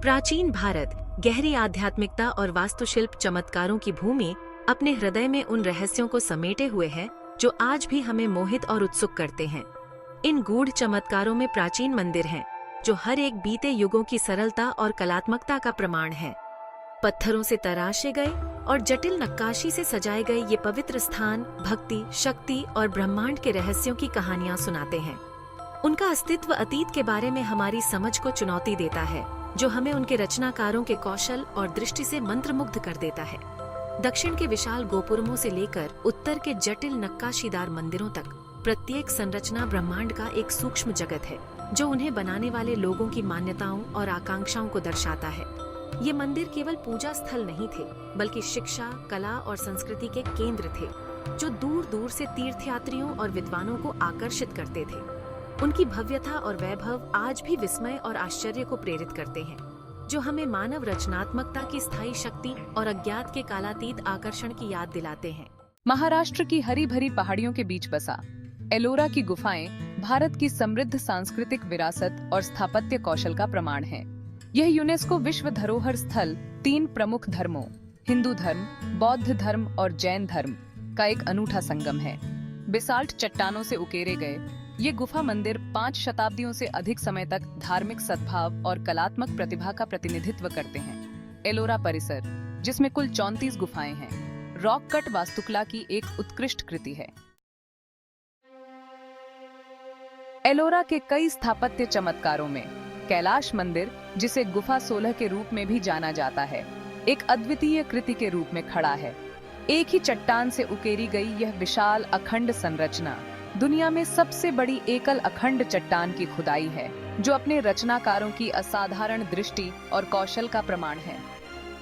प्राचीन भारत गहरी आध्यात्मिकता और वास्तुशिल्प चमत्कारों की भूमि अपने हृदय में उन रहस्यों को समेटे हुए है जो आज भी हमें मोहित और उत्सुक करते हैं। इन गूढ़ चमत्कारों में प्राचीन मंदिर हैं, जो हर एक बीते युगों की सरलता और कलात्मकता का प्रमाण है। पत्थरों से तराशे गए और जटिल नक्काशी से सजाए गए ये पवित्र स्थान भक्ति, शक्ति और ब्रह्मांड के रहस्यों की कहानियां सुनाते हैं। उनका अस्तित्व अतीत के बारे में हमारी समझ को चुनौती देता है, जो हमें उनके रचनाकारों के कौशल और दृष्टि से मंत्रमुग्ध कर देता है। दक्षिण के विशाल गोपुरमों से लेकर उत्तर के जटिल नक्काशीदार मंदिरों तक प्रत्येक संरचना ब्रह्मांड का एक सूक्ष्म जगत है, जो उन्हें बनाने वाले लोगों की मान्यताओं और आकांक्षाओं को दर्शाता है। ये मंदिर केवल पूजा स्थल नहीं थे, बल्कि शिक्षा, कला और संस्कृति के केंद्र थे, जो दूर दूर से तीर्थयात्रियों और विद्वानों को आकर्षित करते थे। उनकी भव्यता और वैभव आज भी विस्मय और आश्चर्य को प्रेरित करते हैं, जो हमें मानव रचनात्मकता की स्थायी शक्ति और अज्ञात के कालातीत आकर्षण की याद दिलाते हैं। महाराष्ट्र की हरी भरी पहाड़ियों के बीच बसा एलोरा की गुफाएं भारत की समृद्ध सांस्कृतिक विरासत और स्थापत्य कौशल का प्रमाण है। यह यूनेस्को विश्व धरोहर स्थल 3 प्रमुख धर्मों हिंदू धर्म, बौद्ध धर्म और जैन धर्म का एक अनूठा संगम है। बेसाल्ट चट्टानों से उकेरे गए ये गुफा मंदिर 5 शताब्दियों से अधिक समय तक धार्मिक सद्भाव और कलात्मक प्रतिभा का प्रतिनिधित्व करते हैं। एलोरा परिसर, जिसमें कुल 34 गुफाएं हैं, रॉक कट वास्तुकला की एक उत्कृष्ट कृति है। एलोरा के कई स्थापत्य चमत्कारों में कैलाश मंदिर, जिसे गुफा 16 के रूप में भी जाना जाता है, एक अद्वितीय कृति के रूप में खड़ा है। एक ही चट्टान से उकेरी गई यह विशाल अखंड संरचना दुनिया में सबसे बड़ी एकल अखंड चट्टान की खुदाई है, जो अपने रचनाकारों की असाधारण दृष्टि और कौशल का प्रमाण है।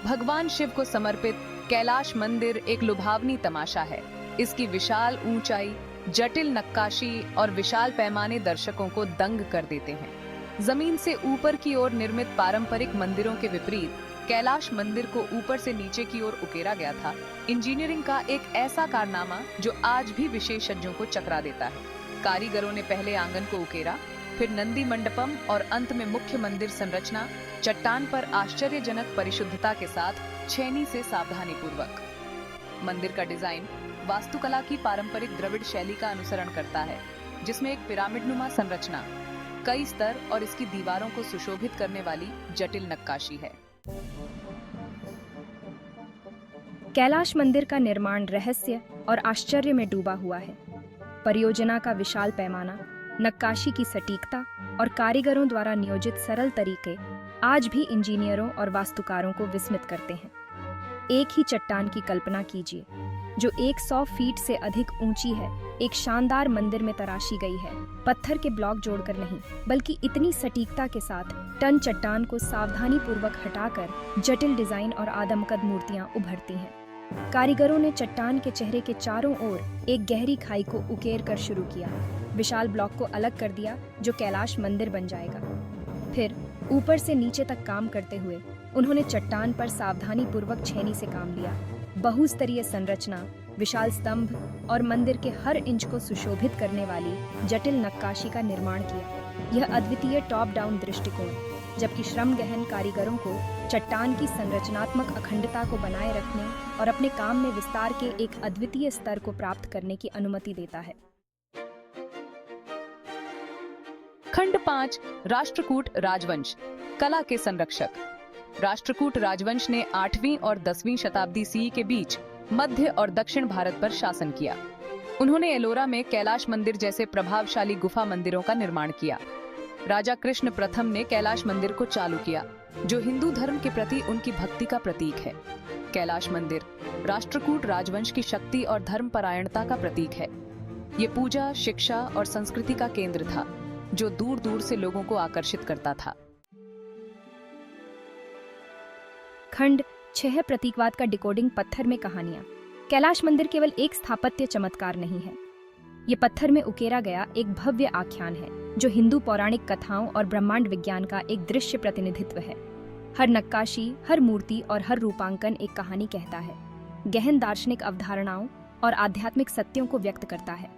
भगवान शिव को समर्पित कैलाश मंदिर एक लुभावनी तमाशा है। इसकी विशाल ऊंचाई, जटिल नक्काशी और विशाल पैमाने दर्शकों को दंग कर देते हैं। जमीन से ऊपर की ओर निर्मित पारंपरिक मंदिरों के विपरीत कैलाश मंदिर को ऊपर से नीचे की ओर उकेरा गया था। इंजीनियरिंग का एक ऐसा कारनामा जो आज भी विशेषज्ञों को चकरा देता है। कारीगरों ने पहले आंगन को उकेरा, फिर नंदी मंडपम और अंत में मुख्य मंदिर संरचना चट्टान पर आश्चर्यजनक परिशुद्धता के साथ छेनी से सावधानी पूर्वक। मंदिर का डिजाइन वास्तुकला की पारंपरिक द्रविड़ शैली का अनुसरण करता है, जिसमें एक पिरामिडनुमा संरचना, कई स्तर और इसकी दीवारों को सुशोभित करने वाली जटिल नक्काशी है। कैलाश मंदिर का निर्माण रहस्य और आश्चर्य में डूबा हुआ है। परियोजना का विशाल पैमाना, नक्काशी की सटीकता और कारीगरों द्वारा नियोजित सरल तरीके आज भी इंजीनियरों और वास्तुकारों को विस्मित करते हैं। एक ही चट्टान की कल्पना कीजिए, जो 100 फीट से अधिक ऊंची है, एक शानदार मंदिर में तराशी गई है। पत्थर के ब्लॉक जोड़कर नहीं, बल्कि इतनी सटीकता के साथ टन चट्टान को सावधानी पूर्वक हटाकर जटिल डिजाइन और आदमकद मूर्तियां उभरती हैं। कारीगरों ने चट्टान के चेहरे के चारों ओर एक गहरी खाई को उकेर कर शुरू किया, विशाल ब्लॉक को अलग कर दिया, जो कैलाश मंदिर बन जाएगा। फिर ऊपर से नीचे तक काम करते हुए उन्होंने चट्टान पर सावधानी पूर्वक छेनी से काम लिया। बहुस्तरीय संरचना, विशाल स्तंभ और मंदिर के हर इंच को सुशोभित करने वाली जटिल नक्काशी का निर्माण किया। यह अद्वितीय टॉप डाउन दृष्टिकोण, जबकि श्रम गहन कारीगरों को चट्टान की संरचनात्मक अखंडता को बनाए रखने और अपने काम में विस्तार के एक अद्वितीय स्तर को प्राप्त करने की अनुमति देता है। खंड 5 राष्ट्रकूट राजवंश, कला के संरक्षक। राष्ट्रकूट राजवंश ने 8वीं और 10वीं शताब्दी सी के बीच मध्य और दक्षिण भारत पर शासन किया। उन्होंने एलोरा में कैलाश मंदिर जैसे प्रभावशाली गुफा मंदिरों का निर्माण किया। राजा कृष्ण प्रथम ने कैलाश मंदिर को चालू किया, जो हिंदू धर्म के प्रति उनकी भक्ति का प्रतीक है। कैलाश मंदिर राष्ट्रकूट राजवंश की शक्ति और धर्मपरायणता का प्रतीक है। ये पूजा, शिक्षा और संस्कृति का केंद्र था, जो दूर दूर से लोगों को आकर्षित करता था। खंड 6 प्रतीकवाद का डिकोडिंग, पत्थर में कहानियां। कैलाश मंदिर केवल एक स्थापत्य चमत्कार नहीं है, ये पत्थर में उकेरा गया एक भव्य आख्यान है, जो हिंदू पौराणिक कथाओं और ब्रह्मांड विज्ञान का एक दृश्य प्रतिनिधित्व है। हर नक्काशी, हर मूर्ति और हर रूपांकन एक कहानी कहता है, गहन दार्शनिक अवधारणाओं और आध्यात्मिक सत्यों को व्यक्त करता है।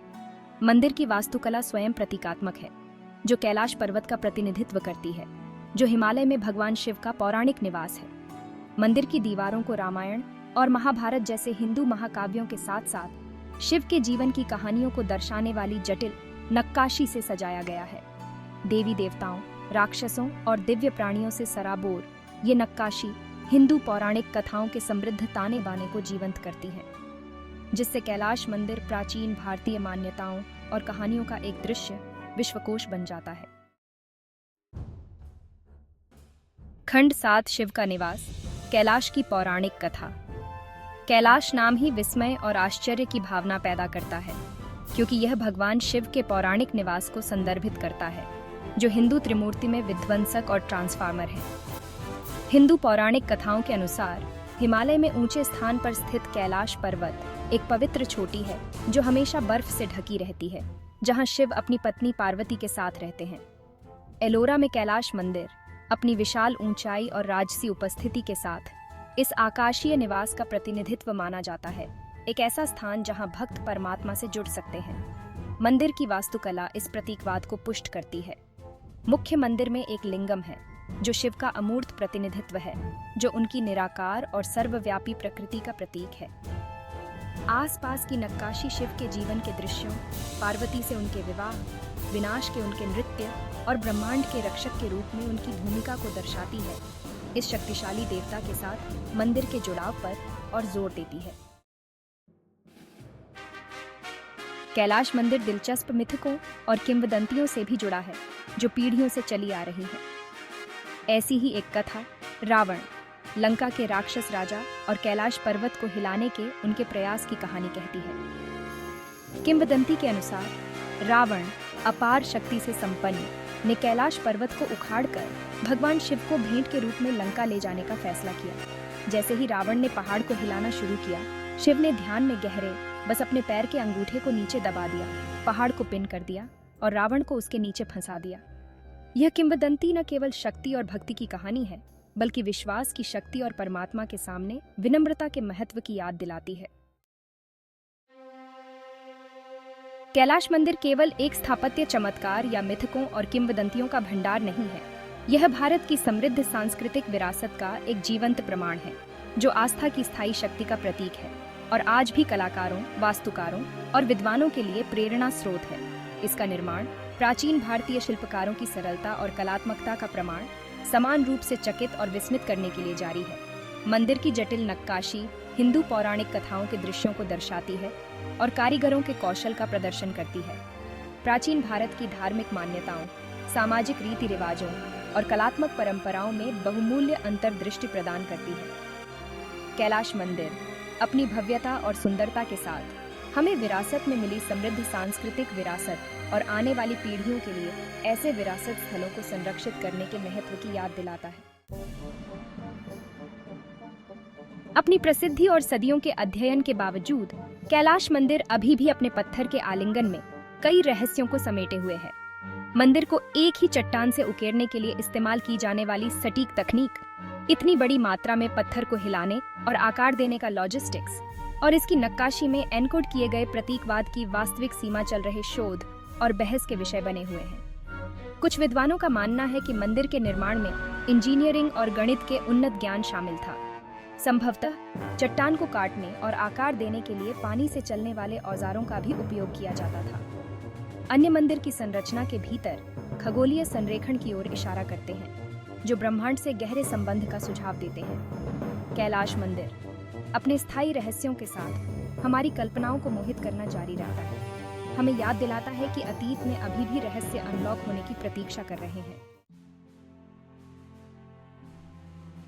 मंदिर की वास्तुकला स्वयं प्रतीकात्मक है, जो कैलाश पर्वत का प्रतिनिधित्व करती है। जो हिमालय में भगवान शिव का पौराणिक निवास है। मंदिर की दीवारों को रामायण और महाभारत जैसे हिंदू महाकाव्यों के साथ साथ शिव के जीवन की कहानियों को दर्शाने वाली जटिल नक्काशी से सजाया गया है। देवी देवताओं, राक्षसों और दिव्य प्राणियों से सराबोर ये नक्काशी हिंदू पौराणिक कथाओं के समृद्ध ताने बाने को जीवंत करती है, जिससे कैलाश मंदिर प्राचीन भारतीय मान्यताओं और कहानियों का एक दृश्य विश्वकोश बन जाता है। खंड 7 शिव का निवास, कैलाश की पौराणिक कथा। कैलाश नाम ही विस्मय और आश्चर्य की भावना पैदा करता है, क्योंकि यह भगवान शिव के पौराणिक निवास को संदर्भित करता है, जो हिंदू त्रिमूर्ति में विध्वंसक और ट्रांसफार्मर है। हिंदू पौराणिक कथाओं के अनुसार हिमालय में ऊंचे स्थान पर स्थित कैलाश पर्वत एक पवित्र चोटी है जो हमेशा बर्फ से ढकी रहती है, जहां शिव अपनी पत्नी पार्वती के साथ रहते हैं। एलोरा में कैलाश मंदिर अपनी विशाल ऊंचाई और राजसी उपस्थिति के साथ इस आकाशीय निवास का प्रतिनिधित्व माना जाता है, एक ऐसा स्थान जहां भक्त परमात्मा से जुड़ सकते हैं। मंदिर की वास्तुकला इस प्रतीकवाद को पुष्ट करती है। मुख्य मंदिर में एक लिंगम है जो शिव का अमूर्त प्रतिनिधित्व है, जो उनकी निराकार और सर्वव्यापी प्रकृति का प्रतीक है। आसपास की नक्काशी शिव के जीवन के दृश्यों, पार्वती से उनके विवाह, विनाश के उनके नृत्य और ब्रह्मांड के रक्षक के रूप में उनकी भूमिका को दर्शाती है। इस शक्तिशाली देवता के साथ मंदिर के जुड़ाव पर और जोर देती है। कैलाश मंदिर दिलचस्प मिथकों और किंवदंतियों से भी जुड़ा है, जो पीढ़ियों से चली आ रही है। ऐसी ही एक कथा रावण, लंका के राक्षस राजा और कैलाश पर्वत को हिलाने के उनके प्रयास की कहानी कहती है। किंवदंती के अनुसार रावण अपार शक्ति से संपन्न ने कैलाश पर्वत को उखाड़कर भगवान शिव को भेंट के रूप में लंका ले जाने का फैसला किया। जैसे ही रावण ने पहाड़ को हिलाना शुरू किया, शिव ने ध्यान में गहरे बस अपने पैर के अंगूठे को नीचे दबा दिया, पहाड़ को पिन कर दिया और रावण को उसके नीचे फंसा दिया। यह किंवदंती न केवल शक्ति और भक्ति की कहानी है, बल्कि विश्वास की शक्ति और परमात्मा के सामने विनम्रता के महत्व की याद दिलाती है। कैलाश मंदिर केवल एक स्थापत्य चमत्कार या मिथकों और किंवदंतियों का भंडार नहीं है। यह भारत की समृद्ध सांस्कृतिक विरासत का एक जीवंत प्रमाण है, जो आस्था की स्थायी शक्ति का प्रतीक है और आज भी कलाकारों, वास्तुकारों और विद्वानों के लिए प्रेरणा स्रोत है। इसका निर्माण प्राचीन भारतीय शिल्पकारों की सरलता और कलात्मकता का प्रमाण समान रूप से चकित और विस्मित करने के लिए जारी है। मंदिर की जटिल नक्काशी हिंदू पौराणिक कथाओं के दृश्यों को दर्शाती है और कारीगरों के कौशल का प्रदर्शन करती है। प्राचीन भारत की धार्मिक मान्यताओं, सामाजिक रीति रिवाजों और कलात्मक परंपराओं में बहुमूल्य अंतर्दृष्टि प्रदान करती है। कैलाश मंदिर अपनी भव्यता और सुंदरता के साथ हमें विरासत में मिली समृद्ध सांस्कृतिक विरासत और आने वाली पीढ़ियों के लिए ऐसे विरासत स्थलों को संरक्षित करने के महत्व की याद दिलाता है। अपनी प्रसिद्धि और सदियों के अध्ययन के बावजूद कैलाश मंदिर अभी भी अपने पत्थर के आलिंगन में कई रहस्यों को समेटे हुए है। मंदिर को एक ही चट्टान से उकेरने के लिए इस्तेमाल की जाने वाली सटीक तकनीक, इतनी बड़ी मात्रा में पत्थर को हिलाने और आकार देने का लॉजिस्टिक्स और इसकी नक्काशी में एनकोड किए गए प्रतीकवाद की वास्तविक सीमा चल रहे शोध और बहस के विषय बने हुए हैं। कुछ विद्वानों का मानना है कि मंदिर के निर्माण में इंजीनियरिंग और गणित के उन्नत ज्ञान शामिल था। संभवतः चट्टान को काटने और आकार देने के लिए पानी से चलने वाले औजारों का भी उपयोग किया जाता था। अन्य मंदिर की संरचना के भीतर खगोलीय संरेखण की ओर इशारा करते हैं, जो ब्रह्मांड से गहरे संबंध का सुझाव देते हैं। कैलाश मंदिर अपने स्थायी रहस्यों के साथ हमारी कल्पनाओं को मोहित करना जारी रखता है, हमें याद दिलाता है कि अतीत में अभी भी रहस्य अनलॉक होने की प्रतीक्षा कर रहे हैं।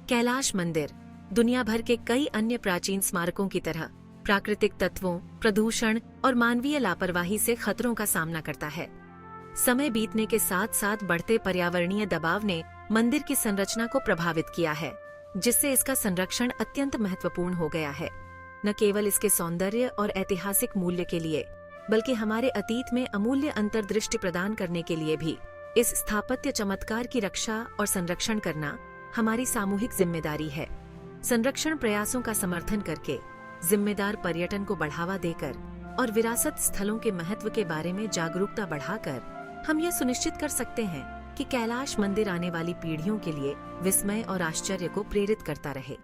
कैलाश मंदिर दुनिया भर के कई अन्य प्राचीन स्मारकों की तरह प्राकृतिक तत्वों, प्रदूषण और मानवीय लापरवाही से खतरों का सामना करता है। समय बीतने के साथ साथ बढ़ते पर्यावरणीय दबाव ने मंदिर की संरचना को प्रभावित किया है, जिससे इसका संरक्षण अत्यंत महत्वपूर्ण हो गया है। न केवल इसके सौंदर्य और ऐतिहासिक मूल्य के लिए, बल्कि हमारे अतीत में अमूल्य अंतर्दृष्टि प्रदान करने के लिए भी इस स्थापत्य चमत्कार की रक्षा और संरक्षण करना हमारी सामूहिक जिम्मेदारी है। संरक्षण प्रयासों का समर्थन करके, जिम्मेदार पर्यटन को बढ़ावा देकर और विरासत स्थलों के महत्व के बारे में जागरूकता बढ़ाकर हम यह सुनिश्चित कर सकते हैं कि कैलाश मंदिर आने वाली पीढ़ियों के लिए विस्मय और आश्चर्य को प्रेरित करता रहे।